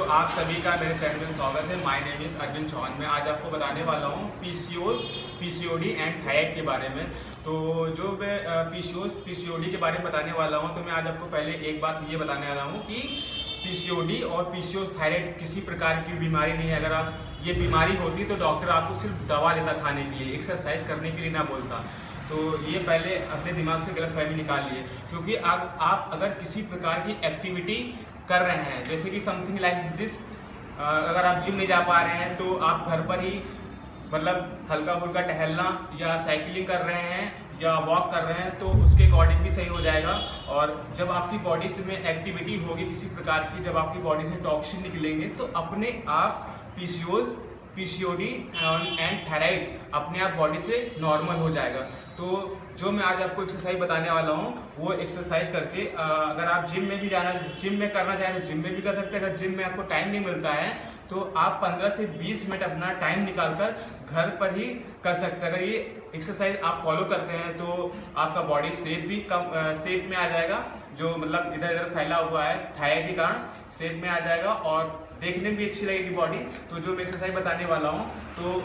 आप सभी का मेरे चैनल में स्वागत है। My name is Arvind Chauhan. मैं आज आपको बताने वाला हूँ पीसीओडी एंड थायराइड के बारे में। तो जो मैं पीसीओडी के बारे में बताने वाला हूँ, तो मैं आज आपको पहले एक बात ये बताने वाला हूँ कि पीसीओडी और पीसीओएस थायराइड किसी प्रकार की बीमारी नहीं है। अगर आप ये बीमारी होती तो डॉक्टर आपको सिर्फ दवा देता खाने के लिए, एक्सरसाइज करने के लिए ना बोलता। तो ये पहले अपने दिमाग से गलतफहमी निकाल लिए, क्योंकि आप अगर किसी प्रकार की एक्टिविटी कर रहे हैं, जैसे कि समथिंग लाइक दिस, अगर आप जिम नहीं जा पा रहे हैं तो आप घर पर ही मतलब हल्का फुल्का टहलना या साइकिलिंग कर रहे हैं या वॉक कर रहे हैं, तो उसके अकॉर्डिंग भी सही हो जाएगा। और जब आपकी बॉडी से में एक्टिविटी होगी किसी प्रकार की, जब आपकी बॉडी से टॉक्सिन निकलेंगे तो अपने आप पीसीओडी एंड थायराइड अपने आप बॉडी से नॉर्मल हो जाएगा। तो जो मैं आज आपको एक्सरसाइज बताने वाला हूँ, वो एक्सरसाइज करके अगर आप जिम में करना चाहें तो जिम में भी कर सकते हैं। अगर जिम में आपको टाइम नहीं मिलता है तो आप 15 से 20 मिनट अपना टाइम निकालकर घर पर ही कर सकते हैं। अगर ये एक्सरसाइज आप फॉलो करते हैं तो आपका बॉडी शेप भी शेप में आ जाएगा, जो मतलब इधर इधर फैला हुआ है थायराइड के कारण शेप में आ जाएगा और देखने में भी अच्छी लगेगी बॉडी। तो जो मैं एक्सरसाइज बताने वाला हूँ तो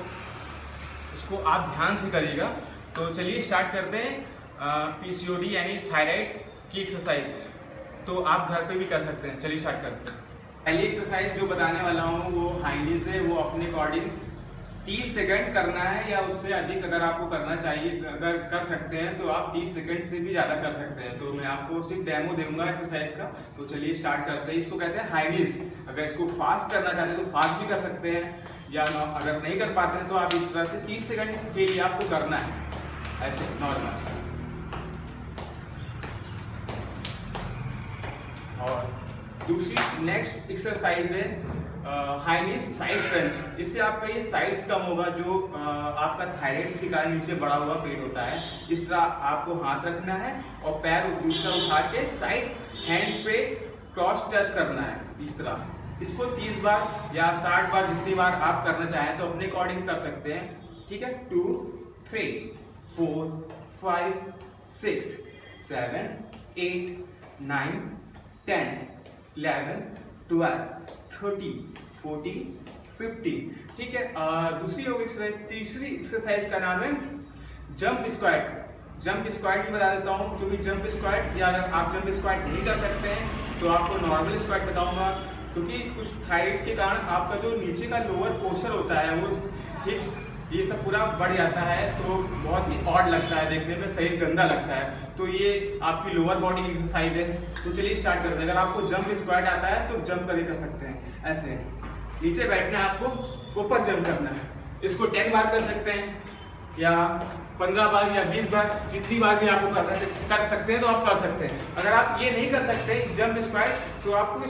उसको आप ध्यान से करिएगा। तो चलिए स्टार्ट करते हैं पीसीओडी यानी थायराइड की एक्सरसाइज। तो आप घर पे भी कर सकते हैं। चलिए स्टार्ट करते हैं। पहली एक्सरसाइज जो बताने वाला हूँ वो हाई नीज है। वो अपने अकॉर्डिंग 30 सेकंड करना है या उससे अधिक अगर आपको करना चाहिए, अगर कर सकते हैं तो आप 30 सेकंड से भी ज़्यादा कर सकते हैं। तो मैं आपको सिर्फ डेमो दूंगा एक्सरसाइज का। तो चलिए स्टार्ट करते हैं। इसको कहते हैं हाई नीज। अगर इसको फास्ट करना चाहते हैं तो फास्ट भी कर सकते हैं, या अगर नहीं कर पाते हैं तो आप इस तरह से 30 सेकंड के लिए आपको करना है, ऐसे नॉर्मल। और दूसरी नेक्स्ट एक्सरसाइज है हाई नीज साइड क्रंच। इससे आपका ये साइड्स कम होगा, जो आपका थायराइड के कारण नीचे बढ़ा हुआ पेट होता है। इस तरह आपको हाथ रखना है और पैर दूसरा उठा के साइड हैंड पे क्रॉस टच करना है इस तरह। इसको 30 बार या 60 बार जितनी बार आप करना चाहें तो अपने अकॉर्डिंग कर सकते हैं। ठीक है, 2 3 4 5 6 7 8 9 10 11 12 13 14 15। ठीक है, दूसरी योग एक्सरसाइज, तीसरी एक्सरसाइज का नाम है जंप स्क्वाट। जंप स्क्वाट भी बता देता हूँ, क्योंकि जंप स्क्वाट या अगर आप जंप स्क्वाट नहीं कर सकते हैं तो आपको नॉर्मल स्क्वाट बताऊंगा। क्योंकि कुछ थायराइड के कारण आपका जो नीचे का लोअर पोर्शन होता है, वो हिप्स ये सब पूरा बढ़ जाता है, तो बहुत ही ऑड लगता है देखने में, शरीर गंदा लगता है। तो ये आपकी लोअर बॉडी की एक्सरसाइज है। तो चलिए स्टार्ट करते हैं। अगर आपको जंप स्क्वाट आता है तो जंप करके कर सकते हैं। ऐसे नीचे बैठना है, आपको ऊपर जंप करना है। इसको 10 बार कर सकते हैं या 15 बार या 20 बार, जितनी बार भी आपको कर सकते हैं तो आप कर सकते हैं। अगर आप ये नहीं कर सकते जंप स्क्वाट, तो आपको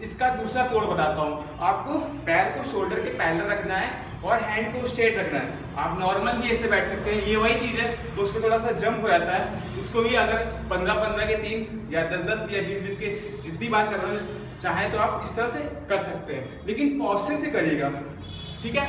इसका दूसरा तोड़ बताता हूँ। आपको पैर को शोल्डर के पैरेलल रखना है और हैंड को स्ट्रेट रखना है। आप नॉर्मल भी ऐसे बैठ सकते हैं, ये वही चीज़ है, तो उसको थोड़ा सा जंप हो जाता है। इसको भी अगर 15-15 के 3 या 10-10 या 20-20 के जितनी बार करना चाहें तो आप इस तरह से कर सकते हैं, लेकिन पॉस्चर से करिएगा। ठीक है,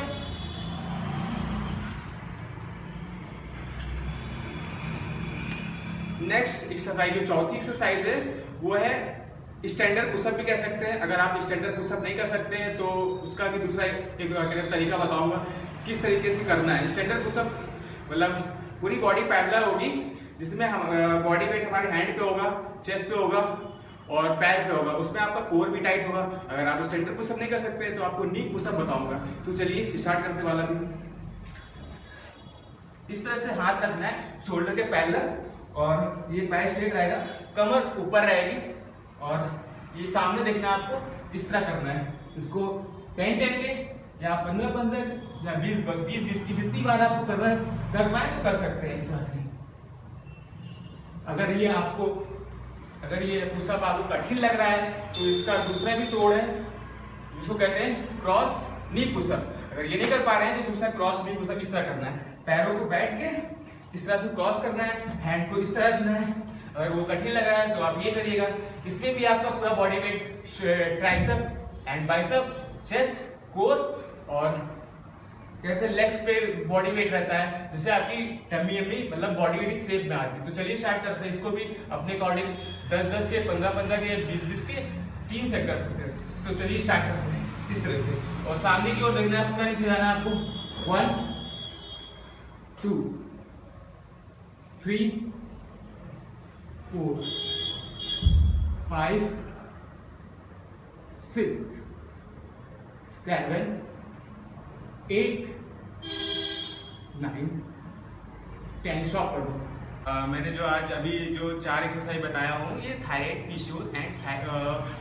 नेक्स्ट एक्सरसाइज जो चौथी एक्सरसाइज है वो है स्टैंडर्ड पुशअप भी कह सकते हैं। अगर आप स्टैंडर्ड पुशअप नहीं कर सकते हैं तो उसका भी दूसरा एक तरीका बताऊंगा किस तरीके से करना है। स्टैंडर्ड पुशअप मतलब पूरी बॉडी पैरेलल होगी, जिसमें हम बॉडी वेट हमारे हैंड पे होगा, चेस्ट पे होगा और पैर पे होगा। उसमें आपका कोर भी टाइट होगा। अगर आप स्टैंडर्ड पुशअप नहीं कर सकते तो आपको नी पुशअप बताऊंगा। तो चलिए स्टार्ट करने वाला भी। इस तरह से हाथ रखना है शोल्डर के पैरेलल और ये पैर स्ट्रेट रहेगा, कमर ऊपर रहेगी और ये सामने देखना है आपको। इस तरह करना है। इसको 10-10 के या 15-15 या 20-20 की जितनी बार आपको कर पाए तो कर सकते हैं इस तरह से। अगर ये पुशअप आपको कठिन लग रहा है तो इसका दूसरा भी तोड़ है, जिसको कहते हैं क्रॉस नी पुशअप। अगर ये नहीं कर पा रहे हैं तो दूसरा क्रॉस नी पुशअप इस तरह करना है। पैरों को बैठ के इस तरह से क्रॉस करना है, हैंड को इस तरह रखना है। अगर वो कठिन लग रहा है तो आप ये करिएगा। इसमें भी आपका पूरा body weight tricep and bicep, chest, core और कहते हैं लेग्स पे बॉडी वेट रहता है, जिससे आपकी टमी मतलब बॉडी वेट शेप में आती है। तो चलिए स्टार्ट करते हैं। इसको भी अपने अकॉर्डिंग 10-10 के, 15-15 के, 20-20 के 3 सेट कर सकते हैं। तो चलिए स्टार्ट करते हैं इस तरह से, और सामने की ओर देखना है, पूरा नीचे जाना है आपको। 1 2 3 4 5 6 7 8 9 10। स्टॉप कर दो। मैंने जो आज अभी जो 4 एक्सरसाइज बताया हूँ ये थायराइड पीसीओएस एंड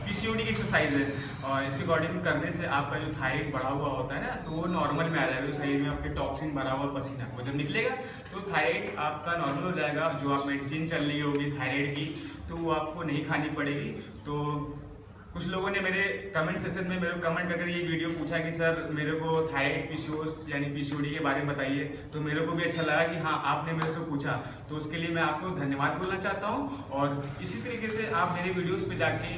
पीसीओडी की एक्सरसाइज है, और इसके अकॉर्डिंग करने से आपका जो थायराइड बढ़ा हुआ होता है ना तो वो नॉर्मल में आ जाएगा। तो शरीर में आपके टॉक्सिन भरा हुआ पसीना वो जब निकलेगा तो थायराइड आपका नॉर्मल हो जाएगा। जो आप मेडिसिन चल रही होगी थायराइड की तो वो आपको नहीं खानी पड़ेगी। तो कुछ लोगों ने मेरे कमेंट सेशन में मेरे को कमेंट करके ये वीडियो पूछा कि सर मेरे को थायराइड पीसीओएस यानी पीसीओडी के बारे में बताइए। तो मेरे को भी अच्छा लगा कि हाँ आपने मेरे से पूछा, तो उसके लिए मैं आपको धन्यवाद बोलना चाहता हूँ। और इसी तरीके से आप मेरे वीडियोस पे जाके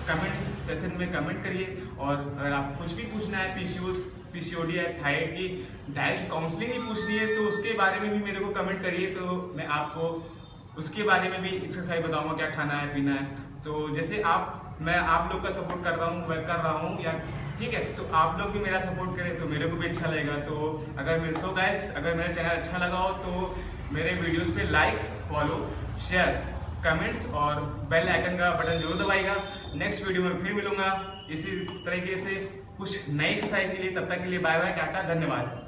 कमेंट सेशन में कमेंट करिए, और अगर आपको कुछ भी पूछना है पीसीओएस पीसीओडी या थायराइड की डायरेक्ट काउंसलिंग ही पूछनी है तो उसके बारे में भी मेरे को कमेंट करिए, तो मैं आपको उसके बारे में भी एक्सरसाइज बताऊँगा क्या खाना है पीना है। तो जैसे मैं आप लोग का सपोर्ट कर रहा हूँ, मैं कर रहा हूँ या ठीक है, तो आप लोग भी मेरा सपोर्ट करें तो मेरे को भी अच्छा लगेगा। तो अगर मेरा चैनल अच्छा लगा हो तो मेरे वीडियोस पे लाइक, फॉलो, शेयर, कमेंट्स और बेल आइकन का बटन जरूर दबाइएगा। नेक्स्ट वीडियो में फिर मिलूंगा इसी तरीके से कुछ नई एक्सरसाइज के लिए। तब तक के लिए बाय बाय, टाटा, धन्यवाद।